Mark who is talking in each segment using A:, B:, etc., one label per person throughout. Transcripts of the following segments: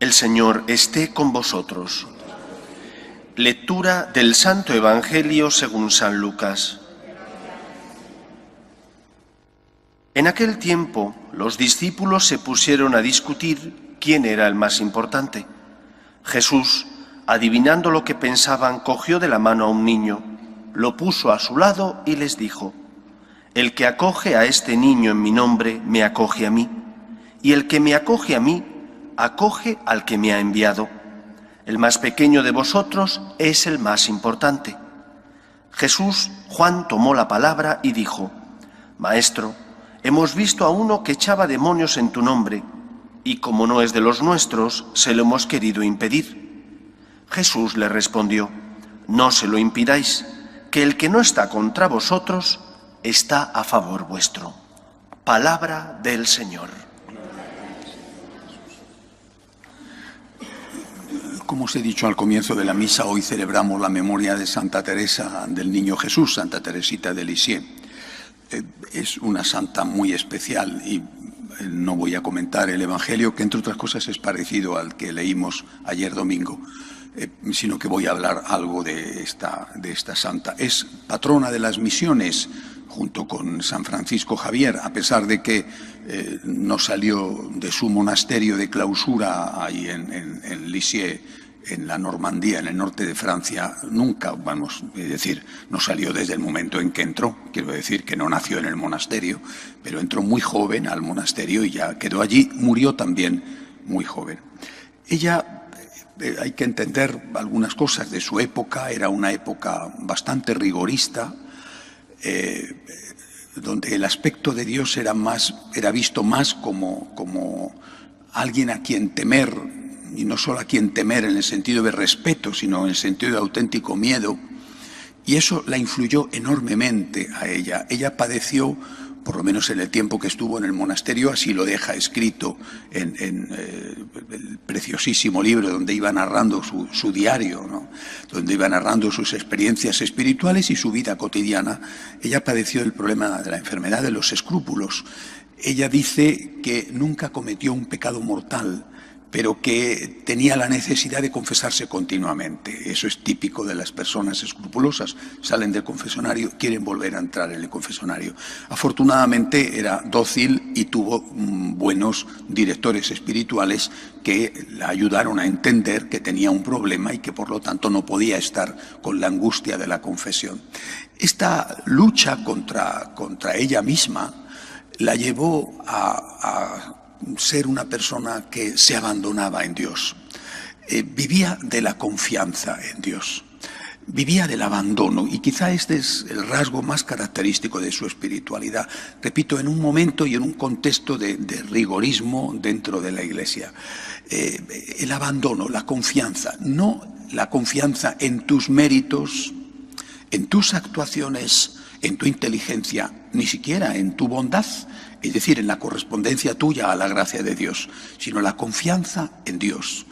A: El Señor esté con vosotros. Lectura del Santo Evangelio según San Lucas. En aquel tiempo, los discípulos se pusieron a discutir quién era el más importante. Jesús, adivinando lo que pensaban, cogió de la mano a un niño, lo puso a su lado y les dijo: El que acoge a este niño en mi nombre, me acoge a mí, y el que me acoge a mí, acoge al que me ha enviado. El más pequeño de vosotros es el más importante. Juan tomó la palabra y dijo: Maestro, hemos visto a uno que echaba demonios en tu nombre, y como no es de los nuestros, se lo hemos querido impedir. Jesús le respondió: No se lo impidáis, que el que no está contra vosotros está a favor vuestro. Palabra del Señor.
B: Como os he dicho al comienzo de la misa, hoy celebramos la memoria de Santa Teresa del Niño Jesús, Santa Teresita de Lisieux. Es una santa muy especial y no voy a comentar el Evangelio, que entre otras cosas es parecido al que leímos ayer domingo, sino que voy a hablar algo de esta santa. Es patrona de las misiones, junto con San Francisco Javier, a pesar de que no salió de su monasterio de clausura ahí en Lisieux, en la Normandía, en el norte de Francia, nunca, es decir, no salió desde el momento en que entró. Quiero decir que no nació en el monasterio, pero entró muy joven al monasterio y ya quedó allí. Murió también muy joven. Ella, hay que entender algunas cosas de su época. Era una época bastante rigorista, donde el aspecto de Dios era visto más como alguien a quien temer, y no solo a quien temer en el sentido de respeto, sino en el sentido de auténtico miedo, y eso la influyó enormemente a ella. Ella padeció, por lo menos en el tiempo que estuvo en el monasterio, así lo deja escrito en el preciosísimo libro donde iba narrando su diario, ¿no? Donde iba narrando sus experiencias espirituales y su vida cotidiana. Ella padeció el problema de la enfermedad de los escrúpulos. Ella dice que nunca cometió un pecado mortal, pero que tenía la necesidad de confesarse continuamente. Eso es típico de las personas escrupulosas. Salen del confesionario, quieren volver a entrar en el confesionario. Afortunadamente era dócil y tuvo buenos directores espirituales que la ayudaron a entender que tenía un problema y que por lo tanto no podía estar con la angustia de la confesión. Esta lucha contra ella misma la llevó a ser una persona que se abandonaba en Dios. Vivía de la confianza en Dios, vivía del abandono, y quizá este es el rasgo más característico de su espiritualidad. Repito, en un momento y en un contexto de rigorismo dentro de la Iglesia. El abandono, la confianza, no la confianza en tus méritos, en tus actuaciones, en tu inteligencia, ni siquiera en tu bondad, es decir, en la correspondencia tuya a la gracia de Dios, sino la confianza en Dios.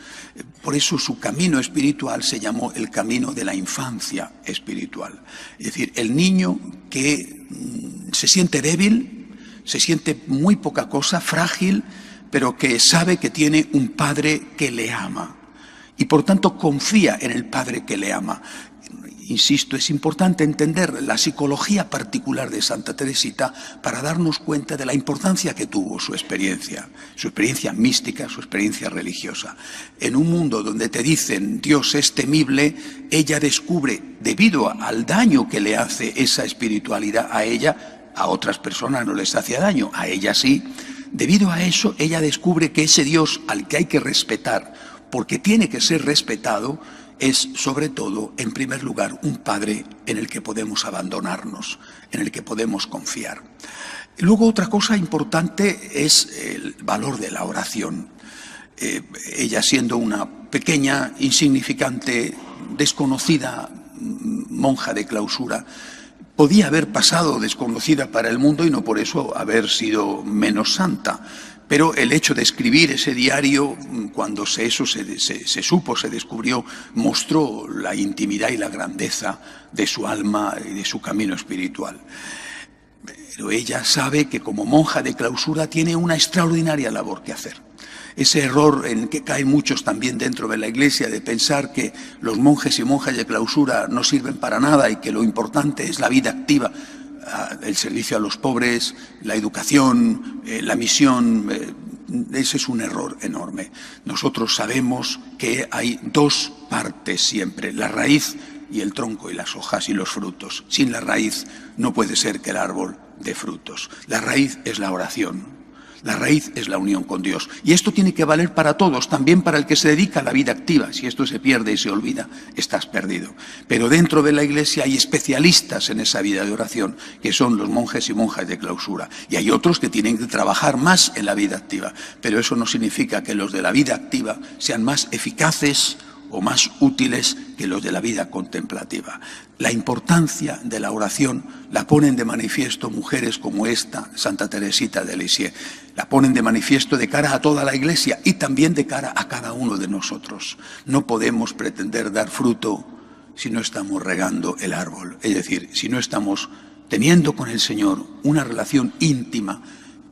B: Por eso su camino espiritual se llamó el camino de la infancia espiritual. Es decir, el niño que se siente débil, se siente muy poca cosa, frágil, pero que sabe que tiene un padre que le ama y por tanto confía en el padre que le ama. Insisto, es importante entender la psicología particular de Santa Teresita para darnos cuenta de la importancia que tuvo su experiencia mística, su experiencia religiosa. En un mundo donde te dicen Dios es temible, ella descubre, debido al daño que le hace esa espiritualidad a ella, a otras personas no les hacía daño, a ella sí. Debido a eso, ella descubre que ese Dios al que hay que respetar, porque tiene que ser respetado, es sobre todo, en primer lugar, un padre en el que podemos abandonarnos, en el que podemos confiar. Luego, otra cosa importante es el valor de la oración. Ella, siendo una pequeña, insignificante, desconocida monja de clausura, podía haber pasado desconocida para el mundo y no por eso haber sido menos santa. Pero el hecho de escribir ese diario, cuando se descubrió, mostró la intimidad y la grandeza de su alma y de su camino espiritual. Pero ella sabe que como monja de clausura tiene una extraordinaria labor que hacer. Ese error en que caen muchos también dentro de la Iglesia de pensar que los monjes y monjas de clausura no sirven para nada y que lo importante es la vida activa, el servicio a los pobres, la educación, la misión. Ese es un error enorme. Nosotros sabemos que hay dos partes siempre, la raíz y el tronco y las hojas y los frutos. Sin la raíz no puede ser que el árbol dé frutos. La raíz es la oración. La raíz es la unión con Dios. Y esto tiene que valer para todos, también para el que se dedica a la vida activa. Si esto se pierde y se olvida, estás perdido. Pero dentro de la Iglesia hay especialistas en esa vida de oración, que son los monjes y monjas de clausura. Y hay otros que tienen que trabajar más en la vida activa. Pero eso no significa que los de la vida activa sean más eficaces o más útiles que los de la vida contemplativa. La importancia de la oración la ponen de manifiesto mujeres como esta, Santa Teresita de Lisieux. La ponen de manifiesto de cara a toda la Iglesia y también de cara a cada uno de nosotros. No podemos pretender dar fruto si no estamos regando el árbol, es decir, si no estamos teniendo con el Señor una relación íntima,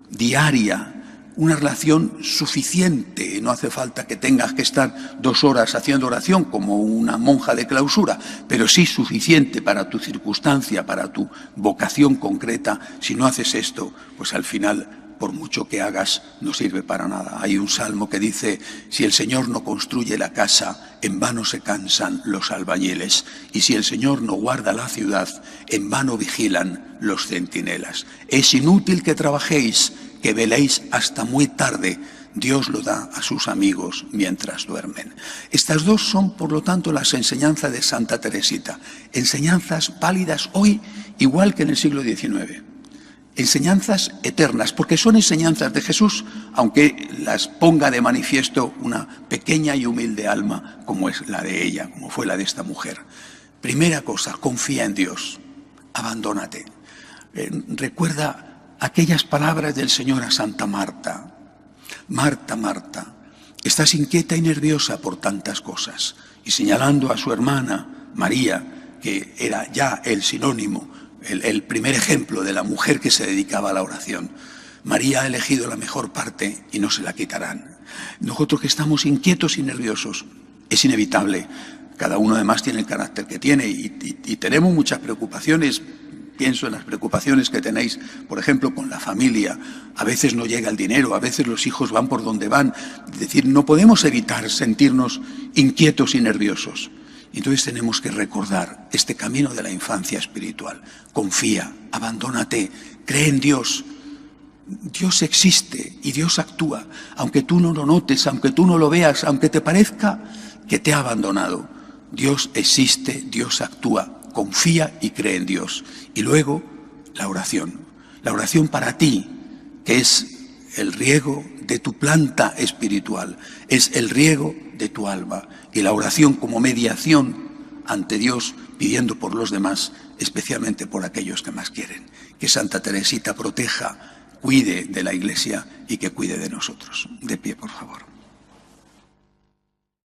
B: diaria, una relación suficiente. No hace falta que tengas que estar 2 horas haciendo oración como una monja de clausura, pero sí suficiente para tu circunstancia, para tu vocación concreta. Si no haces esto, pues al final, por mucho que hagas, no sirve para nada. Hay un salmo que dice: si el Señor no construye la casa, en vano se cansan los albañiles, y si el Señor no guarda la ciudad, en vano vigilan los centinelas. Es inútil que trabajéis, que veléis hasta muy tarde. Dios lo da a sus amigos mientras duermen. Estas dos son, por lo tanto, las enseñanzas de Santa Teresita. Enseñanzas válidas hoy, igual que en el siglo XIX. Enseñanzas eternas, porque son enseñanzas de Jesús, aunque las ponga de manifiesto una pequeña y humilde alma, como es la de ella, como fue la de esta mujer. Primera cosa, confía en Dios. Abandónate. Recuerda aquellas palabras del Señor a Santa Marta. Marta, Marta, estás inquieta y nerviosa por tantas cosas. Y señalando a su hermana, María, que era ya el sinónimo, el primer ejemplo de la mujer que se dedicaba a la oración. María ha elegido la mejor parte y no se la quitarán. Nosotros que estamos inquietos y nerviosos, es inevitable. Cada uno además tiene el carácter que tiene y tenemos muchas preocupaciones. Pienso en las preocupaciones que tenéis, por ejemplo, con la familia. A veces no llega el dinero, a veces los hijos van por donde van. Es decir, no podemos evitar sentirnos inquietos y nerviosos. Entonces tenemos que recordar este camino de la infancia espiritual. Confía, abandónate, cree en Dios. Dios existe y Dios actúa, aunque tú no lo notes, aunque tú no lo veas, aunque te parezca que te ha abandonado. Dios existe, Dios actúa. Confía y cree en Dios. Y luego, la oración. La oración para ti, que es el riego de tu planta espiritual, es el riego de tu alma. Y la oración como mediación ante Dios, pidiendo por los demás, especialmente por aquellos que más quieren. Que Santa Teresita proteja, cuide de la Iglesia y que cuide de nosotros. De pie, por favor.